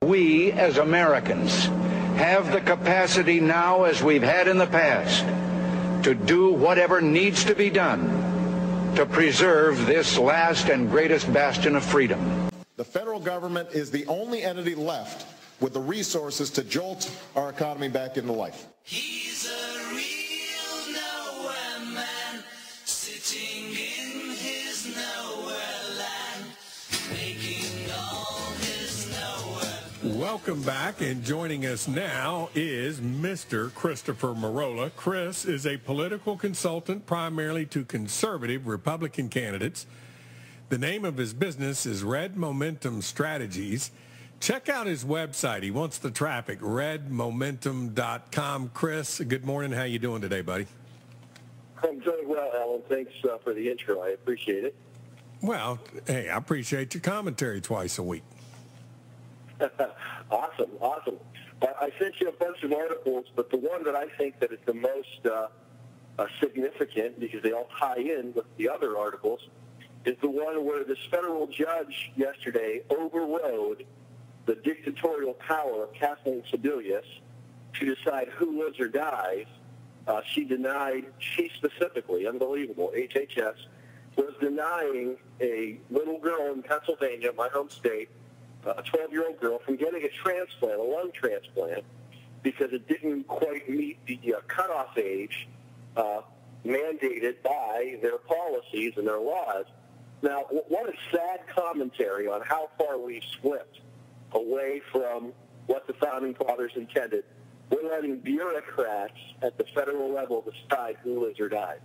We, as Americans, have the capacity now, as we've had in the past, to do whatever needs to be done to preserve this last and greatest bastion of freedom. The federal government is the only entity left with the resources to jolt our economy back into life. He's a real nowhere man, sitting in his nowhere land, making all his nowhere. Welcome back, and joining us now is Mr. Christopher Marola. Chris is a political consultant primarily to conservative Republican candidates. The name of his business is Red Momentum Strategies. Check out his website. He wants the traffic, redmomentum.com. Chris, good morning. How you doing today, buddy? I'm doing well, Alan. Thanks for the intro. I appreciate it. Well, hey, I appreciate your commentary twice a week. Awesome. I sent you a bunch of articles, but the one that I think that is the most significant, because they all tie in with the other articles, is the one where this federal judge yesterday overrode the dictatorial power of Kathleen Sebelius to decide who lives or dies. She specifically, unbelievable, HHS, was denying a little girl in Pennsylvania, my home state, a 12-year-old girl, from getting a transplant, a lung transplant, because it didn't quite meet the cutoff age mandated by their policies and their laws. Now, what a sad commentary on how far we've slipped away from what the Founding Fathers intended. We're letting bureaucrats at the federal level decide who lives or dies.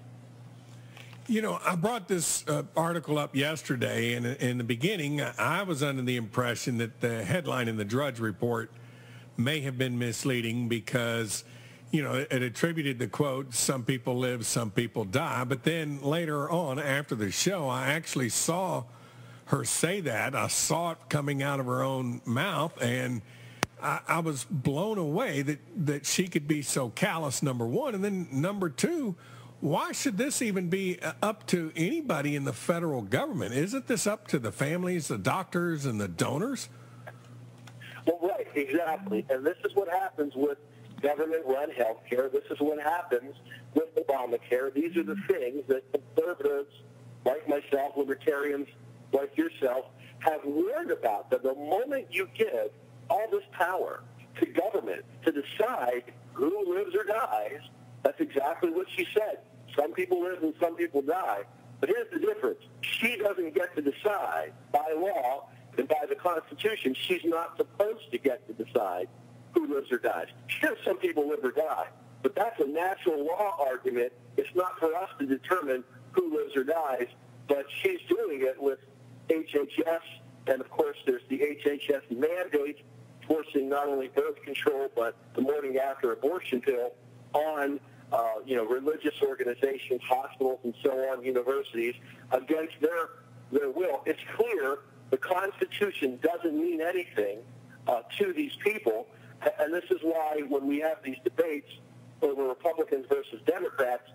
You know, I brought this article up yesterday, and in the beginning, I was under the impression that the headline in the Drudge Report may have been misleading because, you know, it attributed the quote, "Some people live, some people die." But then later on, after the show, I actually saw her say that. I saw it coming out of her own mouth, and I was blown away that she could be so callous, number one. And then number two, why should this even be up to anybody in the federal government? Isn't this up to the families, the doctors, and the donors? Well, right, exactly. And this is what happens with government-run health care. This is what happens with Obamacare. These are the things that conservatives like myself, libertarians like yourself, have learned about, that the moment you give all this power to government to decide who lives or dies, that's exactly what she said. Some people live and some people die. But here's the difference. She doesn't get to decide by law and by the Constitution. She's not supposed to get to decide who lives or dies. Sure, some people live or die, but that's a natural law argument. It's not for us to determine who lives or dies, but she's doing it with HHS, and of course there's the HHS mandate forcing not only birth control but the morning after abortion pill on religious organizations, hospitals, and so on, universities, against their will. It's clear the Constitution doesn't mean anything to these people, and this is why when we have these debates over Republicans versus Democrats,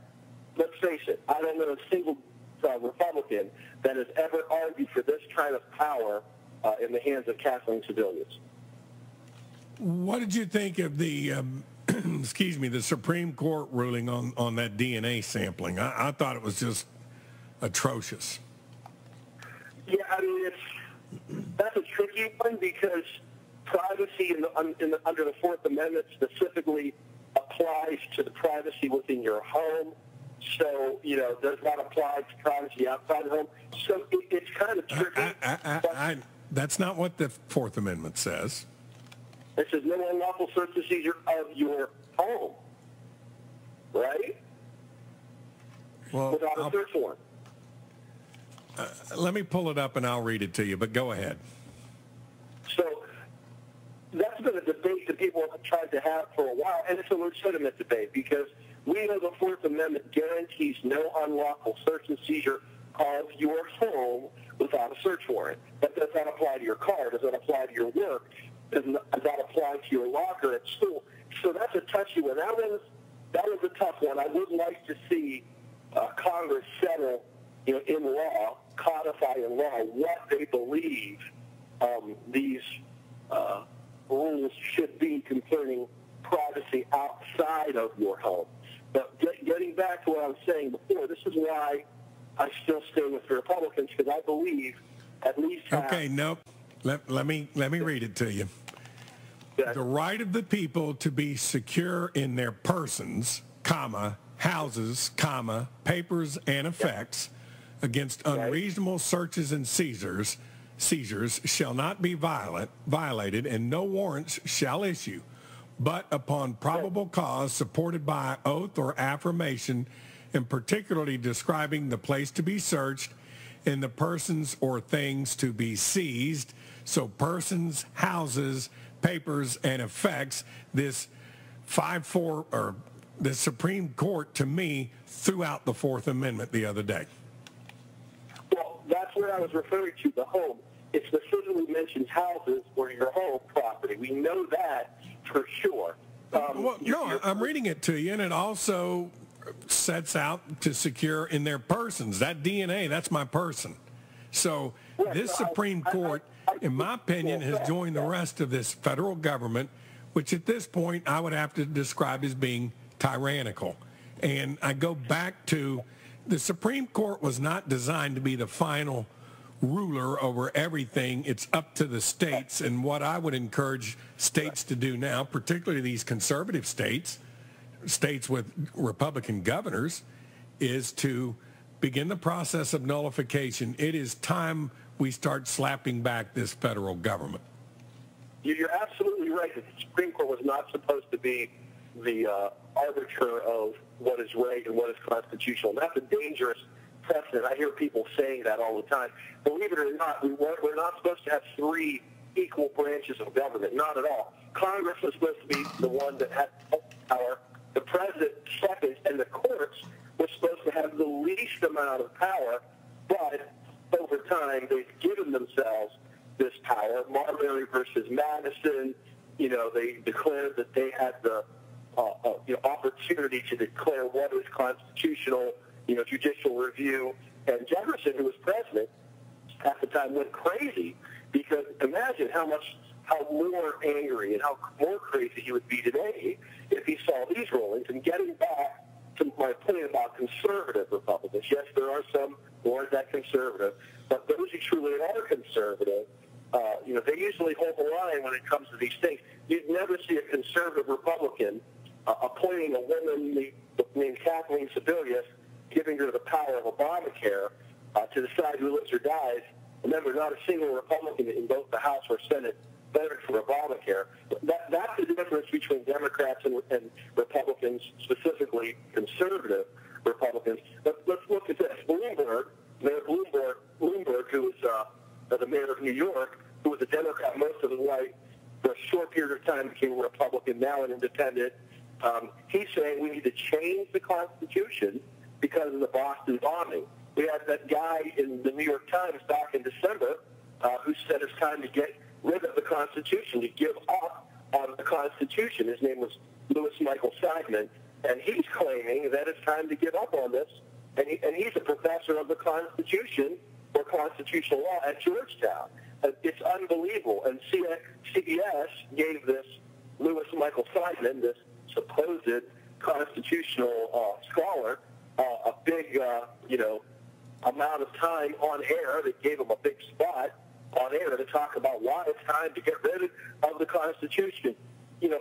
let's face it, I don't know a single Republican that has ever argued for this kind of power in the hands of Kathleen Sebelius. What did you think of the, the Supreme Court ruling on that DNA sampling? I thought it was just atrocious. Yeah, I mean, that's a tricky one because privacy under the Fourth Amendment specifically applies to the privacy within your home. So, does not apply to privacy outside the home. So it's kind of tricky. That's not what the Fourth Amendment says. It says no unlawful search and seizure of your home, right? Well, without a search warrant. Let me pull it up and I'll read it to you, but go ahead. So that's been a debate that people have tried to have for a while, and it's a legitimate debate because we know the Fourth Amendment guarantees no unlawful search and seizure of your home without a search warrant. That does not apply to your car. Does not apply to your work. Does not apply to your locker at school. So that's a touchy one. That was a tough one. I would like to see Congress settle, in law, codify in law what they believe these rules should be concerning privacy outside of your home. But getting back to what I was saying before, this is why I still stay with the Republicans, because I believe at least half... Okay, nope. Let me read it to you. Yeah. The right of the people to be secure in their persons, comma, houses, comma, papers and effects against unreasonable searches and seizures shall not be violated, and no warrants shall issue, but upon probable cause supported by oath or affirmation, and particularly describing the place to be searched and the persons or things to be seized. So persons, houses, papers, and effects. This 5-4 or the Supreme Court, to me, threw out the Fourth Amendment the other day. Well, that's what I was referring to, the home. It specifically mentions houses or your home property. We know that for sure. I'm reading it to you, and it also sets out to secure in their persons. That DNA, that's my person. So this Supreme Court, in my opinion, has joined the rest of this federal government, which at this point I would have to describe as being tyrannical. And I go back to the Supreme Court was not designed to be the final ruler over everything. It's up to the states. And what I would encourage states to do now, particularly these conservative states with Republican governors, is to begin the process of nullification. It is time we start slapping back this federal government. You're absolutely right that the Supreme Court was not supposed to be the arbiter of what is right and what is constitutional. And that's a dangerous precedent. I hear people saying that all the time. Believe it or not, we're not supposed to have three equal branches of government. Not at all. Congress was supposed to be the one that had power. The president second, and the courts were supposed to have the least amount of power, but over time they've given themselves this power. Marbury versus Madison, they declared that they had the opportunity to declare what is constitutional, judicial review. And Jefferson, who was president at the time, went crazy, because imagine how more angry and how more crazy he would be today if he saw these rulings. And getting back to my point about conservative Republicans, yes, there are some who aren't that conservative, but those who truly are conservative, they usually hold the line when it comes to these things. You'd never see a conservative Republican appointing a woman named Kathleen Sebelius, giving her the power of Obamacare to decide who lives or dies. Remember, not a single Republican in both the House or Senate voted for Obamacare. That's the difference between Democrats and Republicans, specifically conservative Republicans. But let's look at this. Mayor Bloomberg, who was the mayor of New York, who was a Democrat most of his life, for a short period of time became a Republican, now an independent. He's saying we need to change the Constitution because of the Boston bombing. We had that guy in the New York Times back in December who said it's time to get rid of the Constitution, to give up on the Constitution. His name was Louis Michael Seidman, and he's claiming that it's time to give up on this, and he's a professor of the Constitution or constitutional law at Georgetown. It's unbelievable, and CBS gave this Louis Michael Seidman, this supposed constitutional scholar, a big, amount of time on air. They gave him a big spot on air to talk about why it's time to get rid of the Constitution.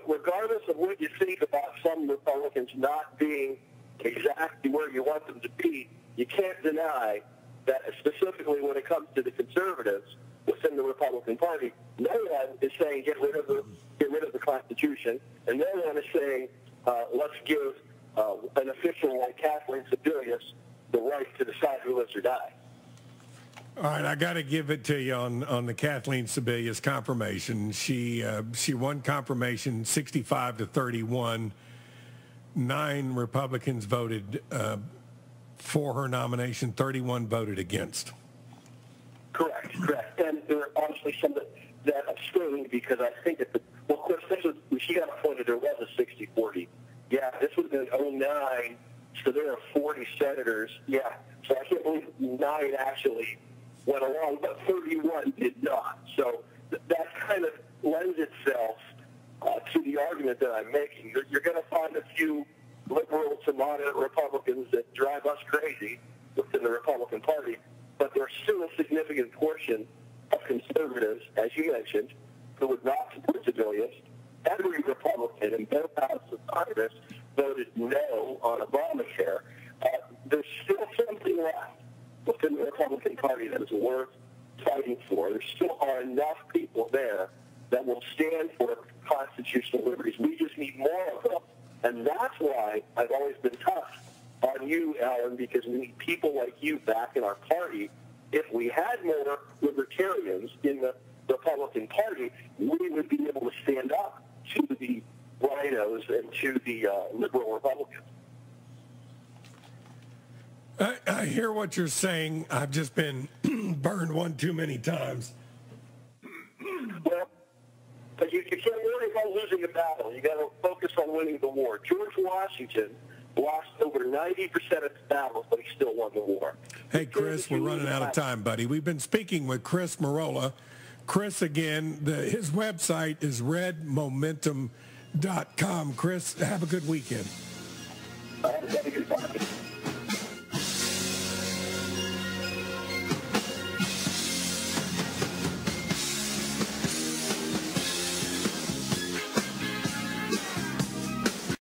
Regardless of what you think about some Republicans not being exactly where you want them to be, you can't deny that, specifically when it comes to the conservatives within the Republican Party, no one is saying get rid of the Constitution, and no one is saying let's give an official like Kathleen Sebelius the right to decide who lives or dies. All right, I got to give it to you on the Kathleen Sebelius confirmation. She won confirmation 65-31. 9 Republicans voted for her nomination. 31 voted against. Correct. And there are obviously some that abstained because I think of course, when she got appointed, there was a 60-40. Yeah, this was in 2009, so there are 40 senators. Yeah, so I can't believe 9 actually went along, but 31 did not. So that's kind of lends itself to the argument that I'm making. You're going to find a few liberal to moderate Republicans that drive us crazy within the Republican Party, but there's still a significant portion of conservatives, as you mentioned, who would not support civilians. Every Republican in both houses of Congress voted no on Obamacare. There's still something left within the Republican Party that is worth fighting for. There still are enough people there that will stand for constitutional liberties. We just need more of them. And that's why I've always been tough on you, Alan, because we need people like you back in our party. If we had more libertarians in the Republican Party, we would be able to stand up to the rhinos and to the liberal Republicans. I hear what you're saying. I've just been burned one too many times. Well, but you can't worry about losing a battle. You got to focus on winning the war. George Washington lost over 90% of his battles, but he still won the war. Hey, Chris, we're running out of time, buddy. We've been speaking with Chris Marola. Chris, again, his website is redmomentum.com. Chris, have a good weekend. Have a good